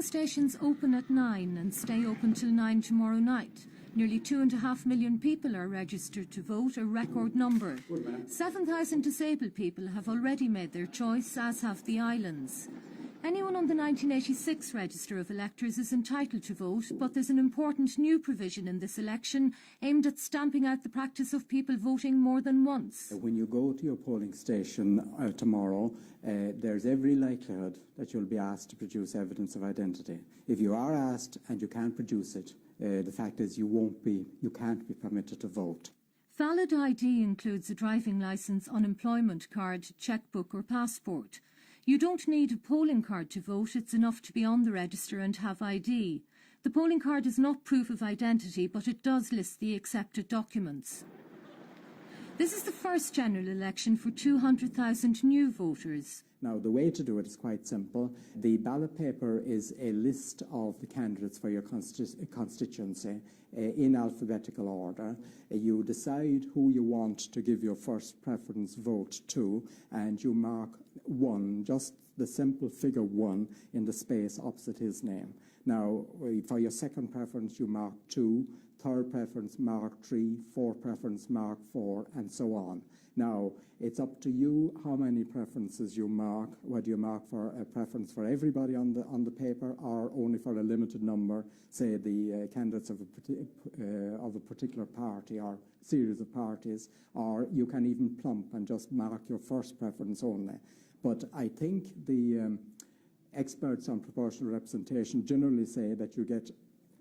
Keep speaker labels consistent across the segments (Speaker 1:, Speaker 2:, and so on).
Speaker 1: Polling stations open at 9 and stay open till 9 tomorrow night. Nearly 2.5 million people are registered to vote, a record number. 7,000 disabled people have already made their choice, as have the islands. Anyone on the 1986 register of electors is entitled to vote, but there's an important new provision in this election aimed at stamping out the practice of people voting more than once.
Speaker 2: When you go to your polling station tomorrow, there's every likelihood that you'll be asked to produce evidence of identity. If you are asked and you can't produce it, the fact is you can't be permitted to vote.
Speaker 1: Valid ID includes a driving licence, unemployment card, chequebook or passport. You don't need a polling card to vote, it's enough to be on the register and have ID. The polling card is not proof of identity, but it does list the accepted documents. This is the first general election for 200,000 new voters.
Speaker 2: Now, the way to do it is quite simple. The ballot paper is a list of the candidates for your constituency in alphabetical order. You decide who you want to give your first preference vote to, and you mark 1, just the simple figure 1 in the space opposite his name. Now, for your second preference, you mark 2, third preference mark 3, fourth preference mark 4, and so on. Now, it's up to you how many preferences you mark, whether you mark for a preference for everybody on the paper or only for a limited number, say the candidates of a particular party or series of parties, or you can even plump and just mark your first preference only. But I think the experts on proportional representation generally say that you get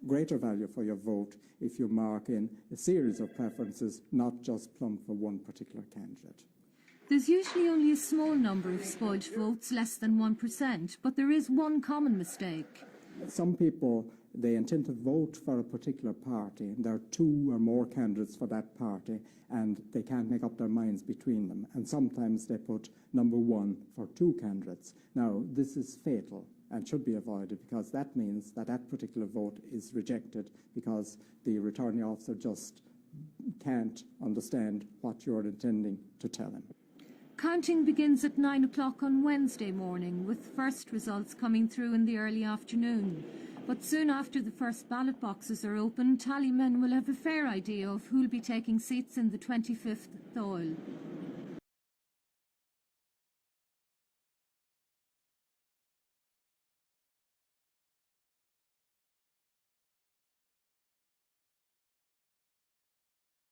Speaker 2: greater value for your vote if you mark in a series of preferences, not just plump for one particular candidate.
Speaker 1: There's usually only a small number of spoiled votes, less than 1%, but there is one common mistake.
Speaker 2: Some people, they intend to vote for a particular party. There are 2 or more candidates for that party, and they can't make up their minds between them. And sometimes they put number 1 for 2 candidates. Now, this is fatal and should be avoided, because that means that that particular vote is rejected because the returning officer just can't understand what you're intending to tell him.
Speaker 1: Counting begins at 9 o'clock on Wednesday morning, with first results coming through in the early afternoon. But soon after the first ballot boxes are open, tallymen will have a fair idea of who'll be taking seats in the 25th Dáil.